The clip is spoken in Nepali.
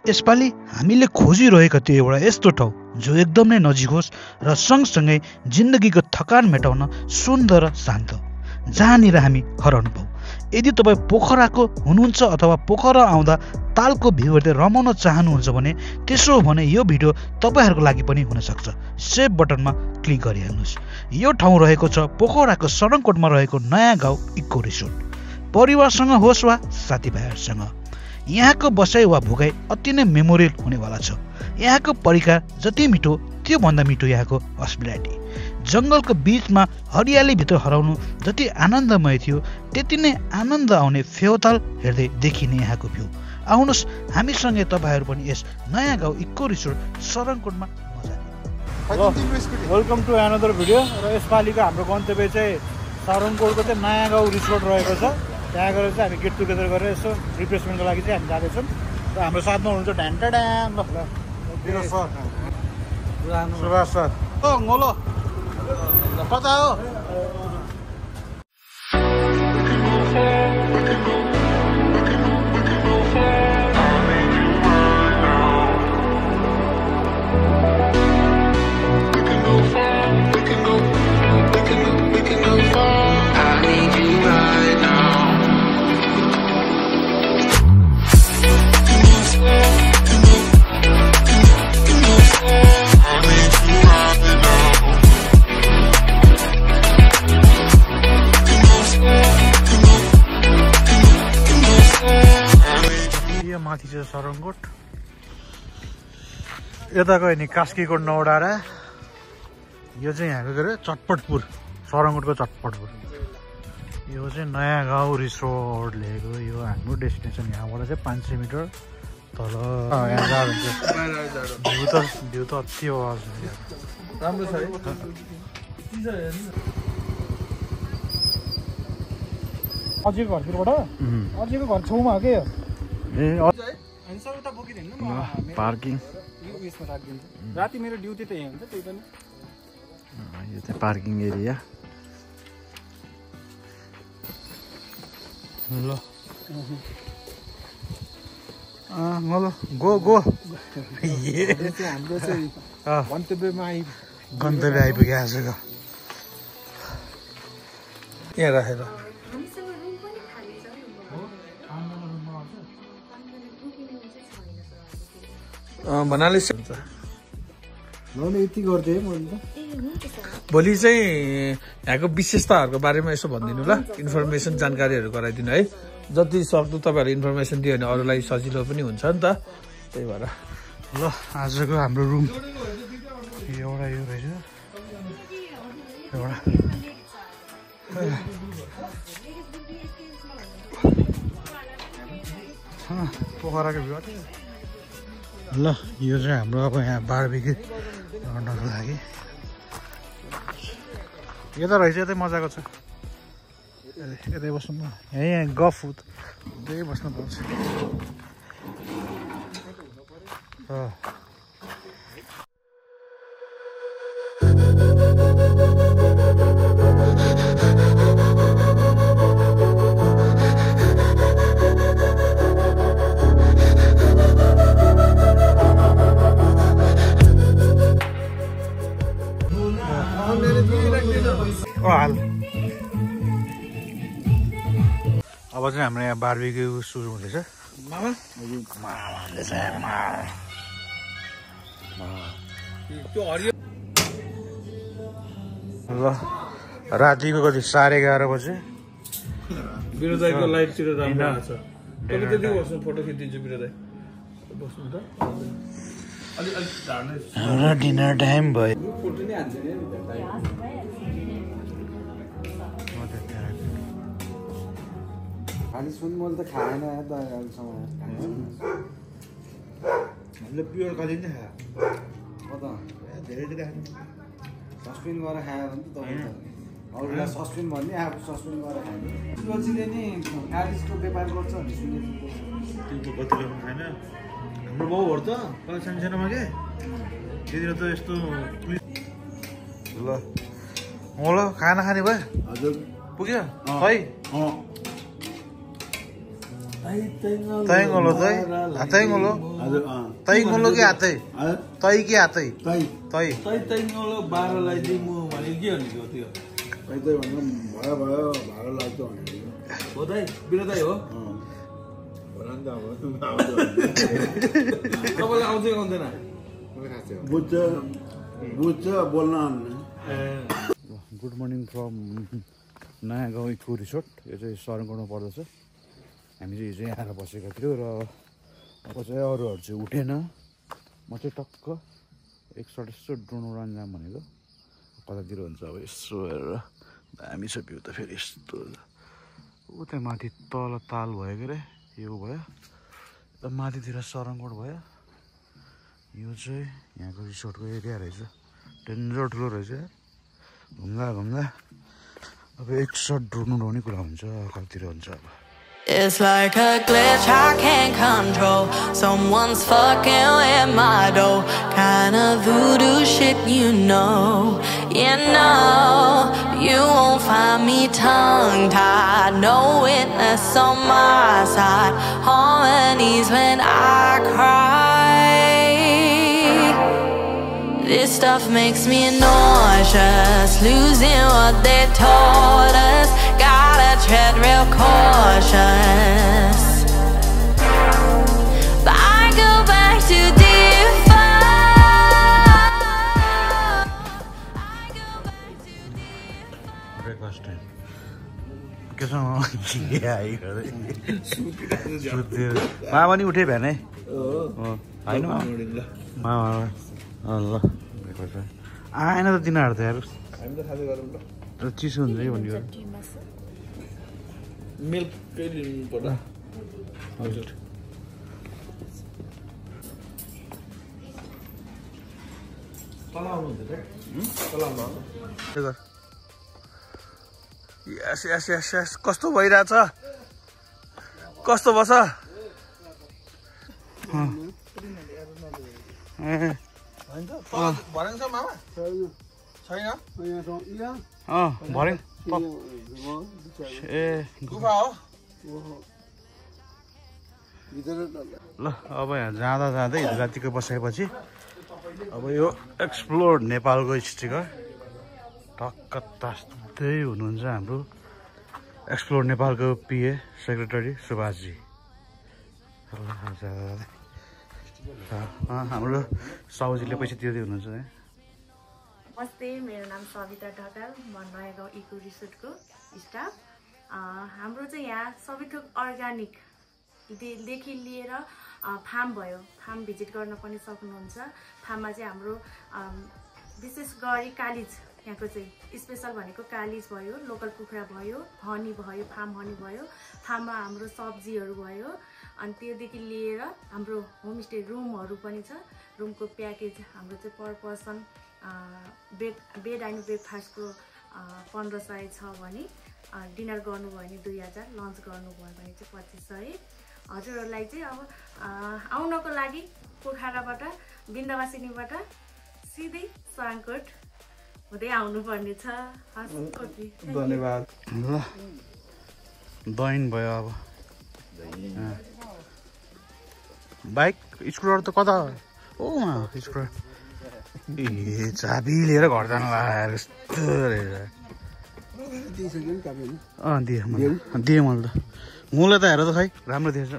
यसपालि हामीले खोजिरहेका त्यो एउटा यस्तो ठाउँ जो एकदम नै नजिक होस् र सँगसँगै जिन्दगीको थकान मेटाउन सुन्दर र शान्त, जहाँनिर हामी हराउन पाऊ। यदि तपाईँ पोखराको हुनुहुन्छ अथवा पोखरा आउँदा तालको भ्यू हेर्दै रमाउन चाहनुहुन्छ भने त्यसो हो भने यो भिडियो तपाईँहरूको लागि पनि हुनसक्छ। सेभ बटनमा क्लिक गरिहाल्नुहोस्। यो ठाउँ रहेको छ पोखराको सरङकोटमा रहेको नयाँ गाउँ इको रिसोर्ट। परिवारसँग होस् वा साथीभाइहरूसँग, यहाँको बसाइ वा भोगाई अति नै मेमोरियल हुनेवाला छ। यहाँको परिकार जति मिठो त्योभन्दा मिठो यहाँको हस्पिटालिटी। जङ्गलको बिचमा हरियालीभित्र हराउनु जति आनन्दमय थियो त्यति नै आनन्द आउने फेवाताल हेर्दै देखिने यहाँको भ्यू। आउनुहोस् हामीसँगै तपाईँहरू पनि यस नयाँ गाउँ इको रिसोर्ट सरङकोटमा मजा लिनु। Welcome to another video. र यसपालिको हाम्रो गन्तव्य चाहिँ सरङकोटको चाहिँ नयाँ गाउँ रिसोर्ट रहेको छ। त्यहाँ गएर चाहिँ हामी गेट टुगेदर गरेर यसो रिफ्रेसमेन्टको लागि चाहिँ हामी जाँदैछौँ। र हाम्रो साथमा हुनुहुन्छ ढ्यान्टा ड्याम सुभाष सर। ngoलो कता हो? माथि चाहिँ सरङकोट, यता गयो नि कास्कीकोट नौडाँडा। यो चाहिँ यहाँको के अरे चटपटपुर, सरङकोटको चटपटपुर। यो चाहिँ नयाँ गाउँ रिसोर्ट लेखेको। यो हाम्रो डेस्टिनेसन यहाँबाट चाहिँ 500 मिटर तल। यहाँ जाँदा भ्यू त अति राम्रो छ है। अझैको घरतिरबाट अझैको घर छेउमा हो क्या पार्किङ। राति मेरो ड्युटी त यहाँ हुन्छ, त्यही पनि यो चाहिँ पार्किङ एरिया। ल ल गो गो हाम्रो चाहिँ गन्तव्य आइपुग्यो आजको। यहाँ राखेर भन्नाले यति गर्दै भोलि चाहिँ यहाँको विशेषताहरूको बारेमा यसो भनिदिनु ल, इन्फर्मेसन जानकारीहरू गराइदिनु है। जति सक्दो तपाईँहरू इन्फर्मेसन दियो भने अरूलाई सजिलो पनि हुन्छ नि त, त्यही भएर। ल आजको हाम्रो रुम एउटा यो रहेछ, एउटा पोखराको भ्यू। ल यो चाहिँ हाम्रो अब यहाँ बारबेक्यू गर्नको लागि यो त रहेछ, यतै मजाको छ। यतै बस्नु न, यहाँ गफ हुँदै बस्नु पाउँछ। अब चाहिँ हाम्रो यहाँ बारबेक्यू सुरु हुँदैछ। ल रातिको कति 11:30 बजे बिरोदाईको लाइभतिर राम्रो आछ। तपाईँ त्यति बस्नु, फोटो खिचिदिन्छु बिरोदाई बस्नु त। हाम्रो डिनर टाइम भयो। फोटो नै हान्छ नि खाली सुन मैले त खाएन त अहिलेसम्म। हामीले प्योर खालि नै खायो। कता धेरै धेरै खानु सस्पेन्ड गरेर खायो भने त तपाईँ अरूलाई सस्पेन्ड भन्ने, आफू सस्पेन्ड गरेर खाने। रोजीले नि गाडीको व्यापार गर्छ भने सुनेको। त्यो बत्तीले पनि खाएन। हाम्रो बाउहरू त पहिला सानोमा के त्यतिखेर त यस्तो ल ल खाना खाने भयो। हजुर पुग्यो खै तैँगोलो तै तैँगोलो तैँगोलो कि हातै तै कि हातै तै तैँगोलो 12 लाई म भने के भनेको त्यो हो दाइ बिरदाइ हो तपाईँलाई आउँदै आउँदैन बुझ्छ बोल्न गुड मर्निङ फ्रम नयाँ गाउँ इको रिसोर्ट यो चाहिँ सरङगढमा पर्दछ हामी चाहिँ हिजो आएर बसेका थियौँ र अब चाहिँ अरूहरू चाहिँ उठेन म चाहिँ टक्क एकचोटि यसो ड्रोन उडान जाम भनेको कतातिर हुन्छ अब यसो हेरेर दामी छ भ्यू त फेरि यस्तो ऊ त्यहाँ माथि तल ताल भयो के अरे यो भयो त माथितिर सरङगढ भयो यो चाहिँ यहाँको रिसोर्टको एरिया रहेछ डेन्जर ठुलो रहेछ घुम्दा घुम्दा अब एक सर्ट ड्रोन उडाउने कुरा हुन्छ कतितिर हुन्छ अब It's like a glitch I can't control. Someone's fucking with my dough. Kinda voodoo shit, you know. You know, you won't find me tongue-tied. No witness on my side. Harmonies when I cry. This stuff makes me nauseous. Losing what they taught us. Gotta tread real cautious. But I go back to default. I go back to default. Breakfast time के छ मामा नि उठे भ्यानै होइन मामा ल ब्रेकफास्ट आएन त तिनीहरू त यार चिसो हुन्छ कि भन्यो मिल्कै लिनु पर्ला हजुर तल आउनुहुन्छ तल आउनु यस यस यस यस कस्तो भइरहेछ कस्तो बस भरेको छ मामा छैन भरे ए गुफा हो ल अब यहाँ जाँदा जाँदै रातिको बसाएपछि अब यो एक्सप्लोर नेपालको स्टिकर टक्क तास्दै हुनुहुन्छ हाम्रो एक्सप्लोर नेपालको पिए सेक्रेटरी सुभाषजी हाम्रो साउजीले पैसा तिर्दै हुनुहुन्छ है नमस्ते मेरो नाम सविता ढकाल म नयाँ गाउँ इको रिसोर्टको स्टाफ हाम्रो चाहिँ यहाँ सबै थोक अर्ग्यानिक देखि लिएर फार्म भयो फार्म भिजिट गर्न पनि सक्नुहुन्छ फार्ममा चाहिँ हाम्रो विशेष गरी कालिज यहाँको चाहिँ स्पेसल भनेको कालिज भयो लोकल कुखुरा भयो हनी भयो फार्म हनी भयो फार्ममा हाम्रो सब्जीहरू भयो अनि त्योदेखि लिएर हाम्रो होमस्टे रुमहरू पनि छ रुमको प्याकेज हाम्रो चाहिँ पर पर्सन बेड एन्ड ब्रेकफास्टको 1500 छ भने डिनर गर्नुभयो भने 2000 लन्च गर्नुभयो भने चाहिँ 2500 हजुरहरूलाई चाहिँ अब आउनको लागि पोखराबाट बिन्दवासिनीबाट सिधै सराङकोट हुँदै आउनुपर्ने छ धन्यवाद ल दइन भयो अब बाइक स्कुटर त कता ओ स्कुटर ए चाबी लिएर घर जानु लाग्यो यस्तो दिएँ मैले त मुला त हेर त खै राम्रो दिएछ